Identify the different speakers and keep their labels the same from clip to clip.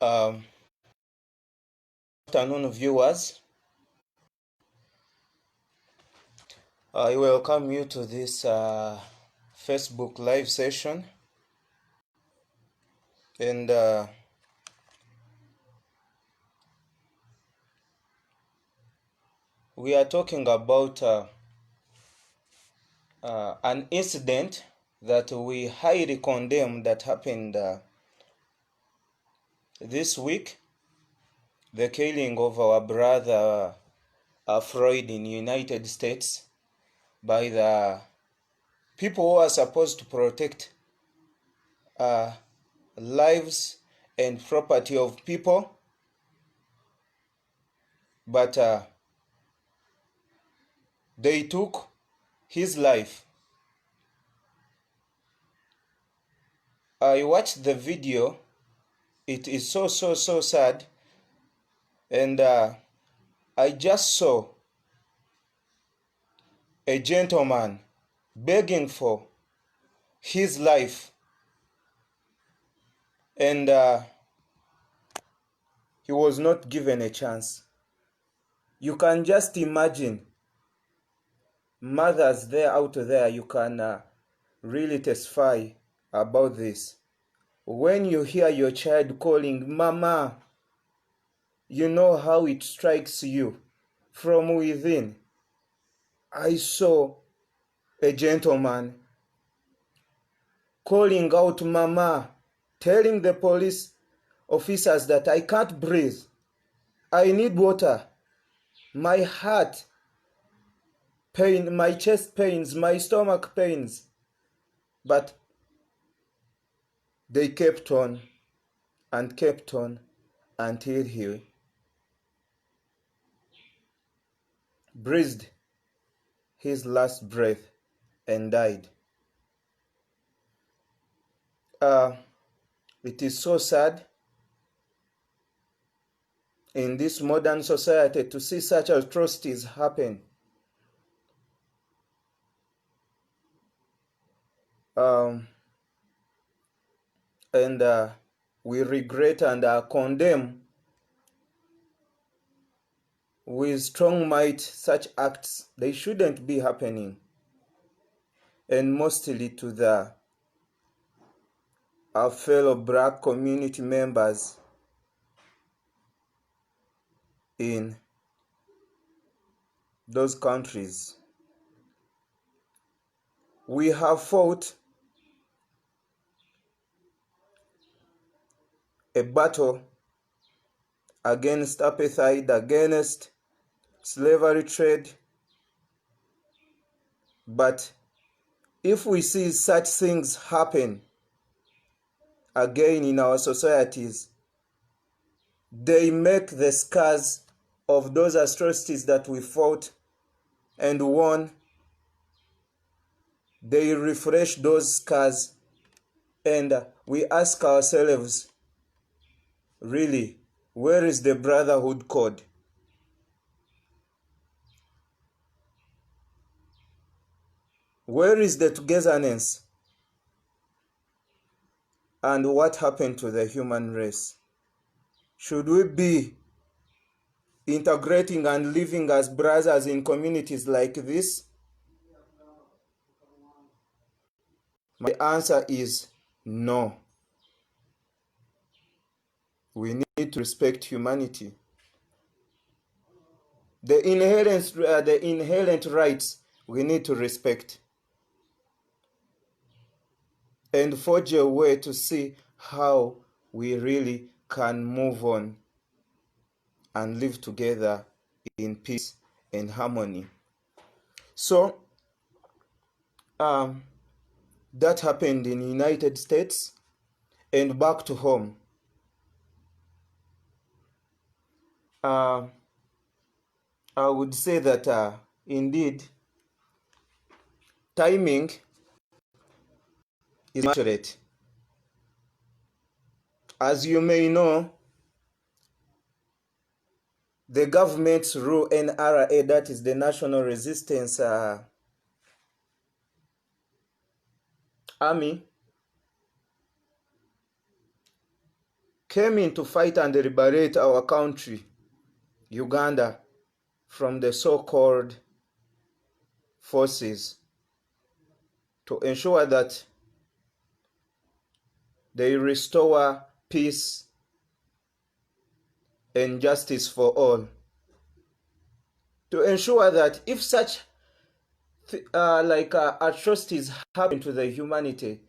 Speaker 1: Um, Afternoon, viewers. I welcome you to this Facebook live session, and we are talking about an incident that we highly condemn that happened this week, the killing of our brother Floyd in the United States by the people who are supposed to protect lives and property of people, but they took his life. I watched the video. It is so sad, and I just saw a gentleman begging for his life, and he was not given a chance. You can just imagine mothers out there. You can really testify about this. When you hear your child calling mama, you know how it strikes you from within. I saw a gentleman calling out mama, telling the police officers that I can't breathe, I need water, my heart pain, my chest pains, my stomach pains. But they kept on and kept on until he breathed his last breath and died. It is so sad in this modern society to see such atrocities happen. And we regret and condemn with strong might such acts. They shouldn't be happening, and mostly to our fellow black community members in those countries. We have fought a battle against apartheid, against slavery trade, but if we see such things happen again in our societies, they make the scars of those atrocities that we fought and won, they refresh those scars, and we ask ourselves, really, where is the brotherhood code? Where is the togetherness? And what happened to the human race? Should we be integrating and living as brothers in communities like this? My answer is no. We need to respect humanity. The inherent rights we need to respect and forge a way to see how we really can move on and live together in peace and harmony. So that happened in the United States, and back to home. I would say that indeed timing is accurate. As you may know, the government's rule NRA, that is the National Resistance Army, came in to fight and liberate our country, Uganda, from the so-called forces to ensure that they restore peace and justice for all, to ensure that if such atrocities happen to the humanity,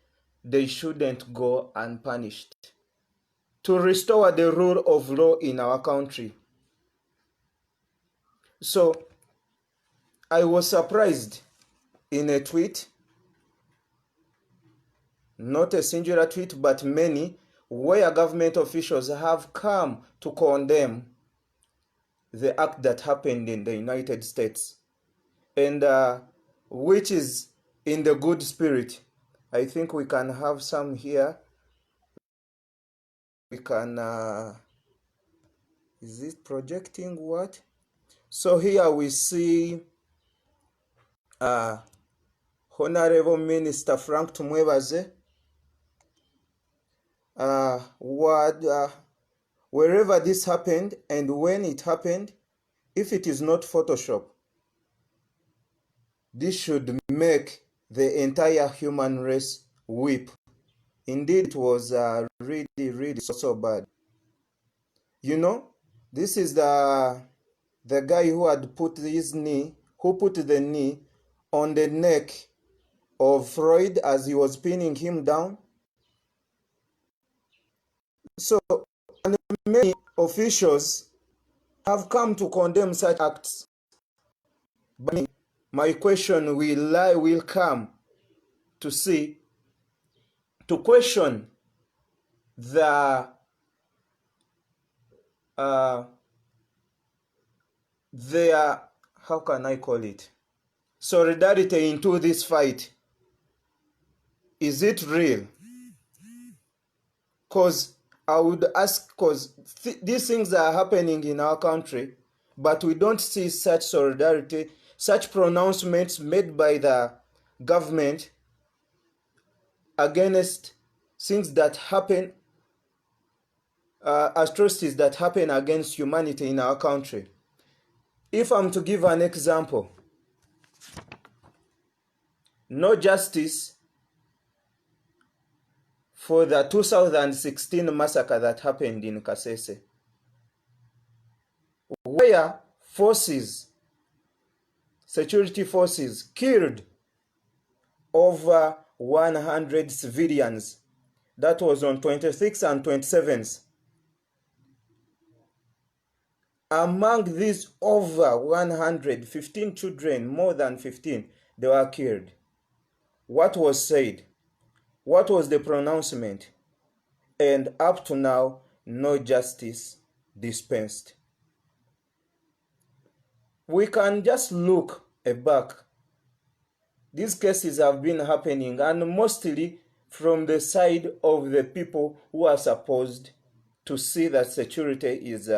Speaker 1: they shouldn't go unpunished, to restore the rule of law in our country. So I was surprised in a tweet, not a singular tweet, but many, where government officials have come to condemn the act that happened in the United States, and which is in the good spirit. I think we can have some here. We can, is it projecting what? So here we see Honorable Minister Frank Tumwebaze, wherever this happened and when it happened, if it is not Photoshop, this should make the entire human race weep. Indeed, it was really, really so bad. You know, this is the guy who had put his knee, who put the knee on the neck of Floyd as he was pinning him down. So, and many officials have come to condemn such acts. But my question will come to see, to question their how can I call it, solidarity into this fight. Is it real? Because I would ask, because these things are happening in our country, but we don't see such solidarity, such pronouncements made by the government against things that happen, atrocities that happen against humanity in our country. If I'm to give an example, no justice for the 2016 massacre that happened in Kasese, where forces, security forces, killed over 100 civilians. That was on 26th and 27th. Among these over 100, 15 children, more than 15, they were killed. What was said? What was the pronouncement? And up to now, no justice dispensed. We can just look back. These cases have been happening, and mostly from the side of the people who are supposed to see that security is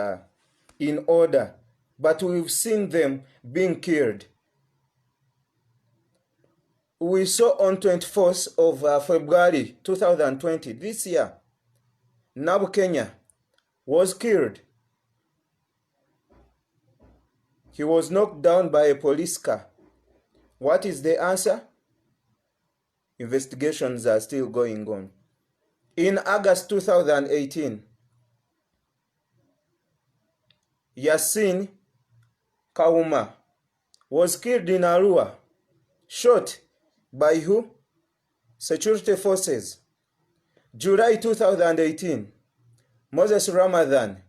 Speaker 1: in order. But we've seen them being killed. We saw on 24th of February 2020, this year, Nabu Kenya was killed. He was knocked down by a police car. What is the answer? Investigations are still going on. In August 2018, Yasin Kauma was killed in Arua, shot by who? Security forces. July 2018, Moses Ramadan,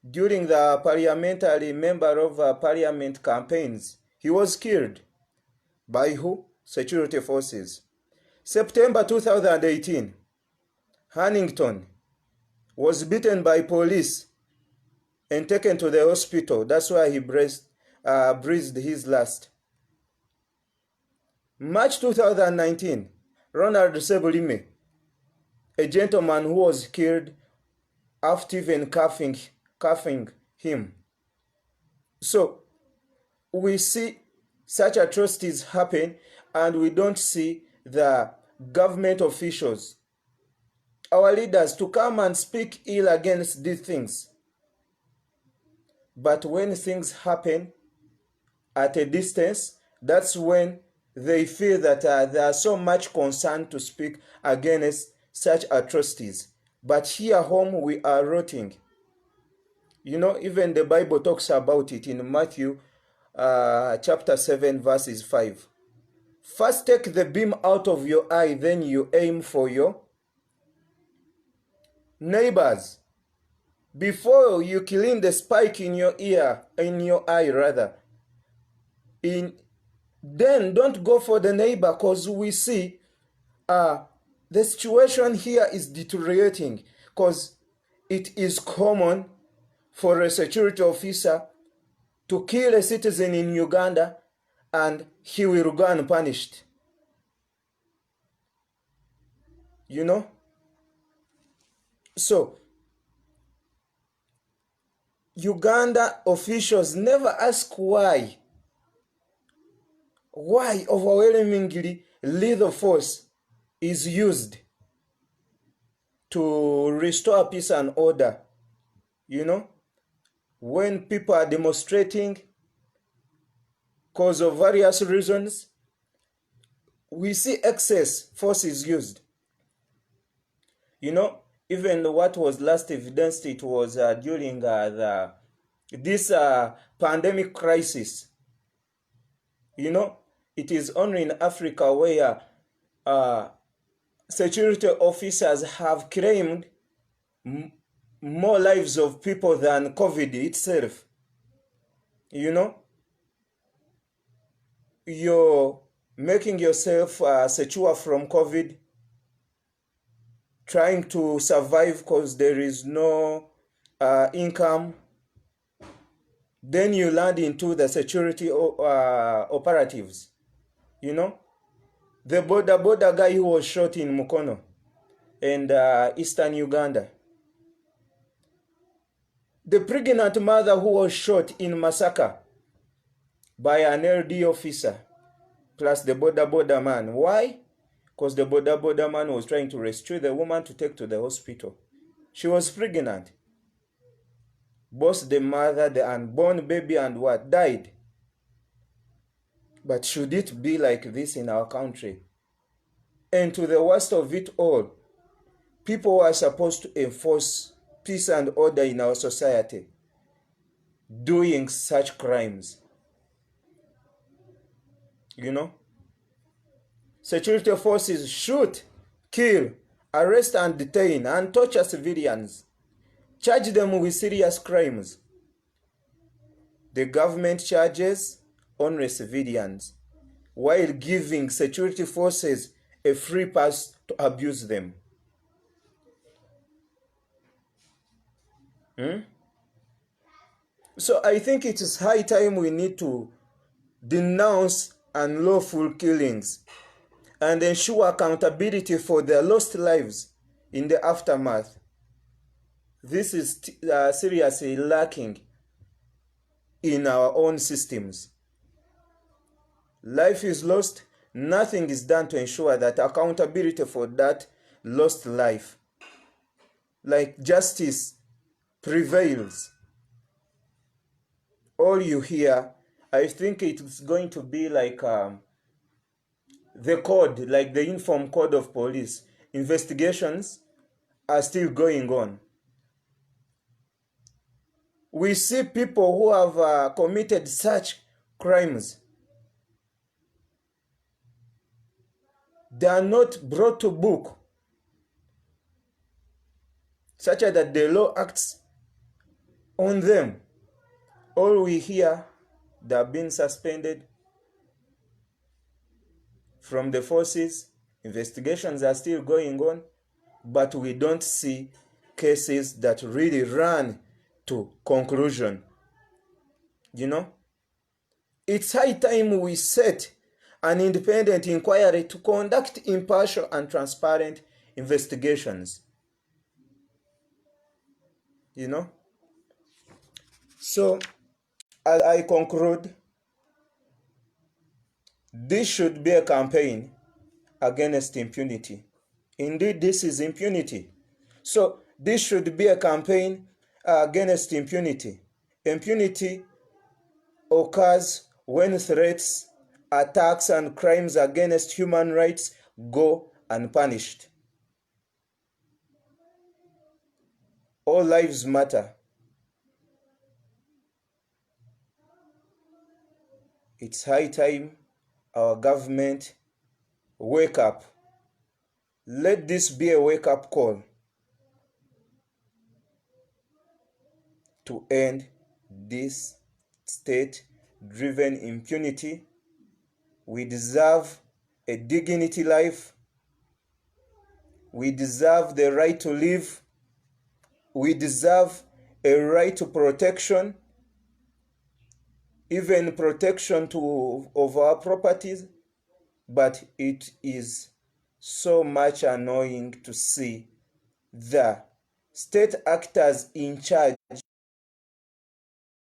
Speaker 1: during the parliamentary member of parliament campaigns, he was killed by who? Security forces. September 2018, Hannington was beaten by police and taken to the hospital. That's why he breathed his last. March 2019, Ronald Sebulime, a gentleman who was killed after even cuffing him. So we see such atrocities happen, and we don't see the government officials our leaders to come and speak ill against these things. But when things happen at a distance, that's when they feel that there are so much concern to speak against such atrocities. But here home we are rotting. You know, even the Bible talks about it in Matthew chapter 7 verses 5. First take the beam out of your eye, then you aim for your neighbors. Before you clean the spike in your ear, in your eye rather, then don't go for the neighbor, because we see the situation here is deteriorating, because it is common for a security officer to kill a citizen in Uganda and he will go unpunished. You know? So, Uganda officials never ask why overwhelmingly lethal force is used to restore peace and order. You know, when people are demonstrating because of various reasons, we see excess force is used. You know, even what was last evidenced, it was during this pandemic crisis. You know, it is only in Africa where security officers have claimed more lives of people than COVID itself. You know, you're making yourself secure from COVID, trying to survive because there is no income. Then you land into the security operatives. You know, the border guy who was shot in Mukono and eastern Uganda. The pregnant mother who was shot in Masaka by an LD officer, plus the border man. Why? Because the border man was trying to rescue the woman to take to the hospital. She was pregnant. Both the mother, the unborn baby, and what died. But should it be like this in our country? And to the worst of it all, people who are supposed to enforce peace and order in our society doing such crimes. You know? Security forces shoot, kill, arrest and detain and torture civilians. Charge them with serious crimes. The government charges only civilians while giving security forces a free pass to abuse them. So I think it is high time we need to denounce unlawful killings and ensure accountability for their lost lives in the aftermath. This is seriously lacking in our own systems. Life is lost, nothing is done to ensure that accountability for that lost life, like justice, prevails. All you hear, I think it's going to be like the code, like the uniform code of police. Investigations are still going on. We see people who have committed such crimes. They are not brought to book, such that the law acts on them. All we hear, they have been suspended from the forces. Investigations are still going on, but we don't see cases that really run to conclusion. You know, it's high time we set an independent inquiry to conduct impartial and transparent investigations. You know, so as I conclude, this should be a campaign against impunity. Indeed, this is impunity. So this should be a campaign against impunity. Impunity occurs when threats, attacks, and crimes against human rights go unpunished. All lives matter. It's high time our government wake up. Let this be a wake-up call to end this state-driven impunity. We deserve a dignity life. We deserve the right to live. We deserve a right to protection, even protection of our properties. But it is so much annoying to see the state actors in charge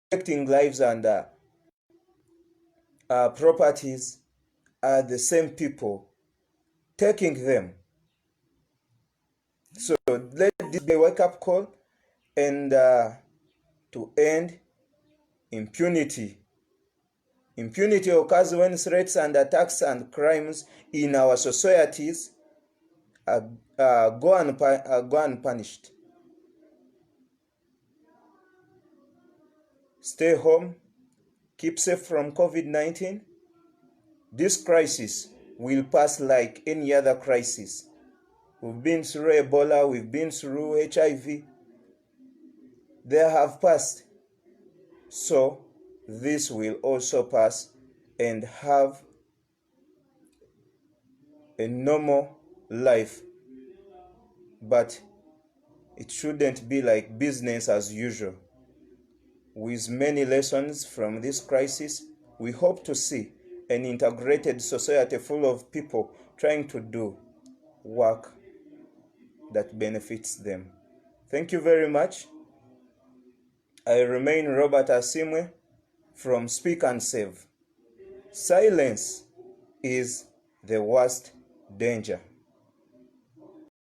Speaker 1: protecting lives and properties are the same people taking them. So let this be a wake-up call and to end impunity. Impunity occurs when threats and attacks and crimes in our societies go unpunished. Stay home, keep safe from COVID-19. This crisis will pass like any other crisis. We've been through Ebola, we've been through HIV. They have passed. So this will also pass and have a normal life. But it shouldn't be like business as usual. With many lessons from this crisis, we hope to see an integrated society full of people trying to do work that benefits them. Thank you very much. I remain Robert Asiimwe from Speak and Save. Silence is the worst danger.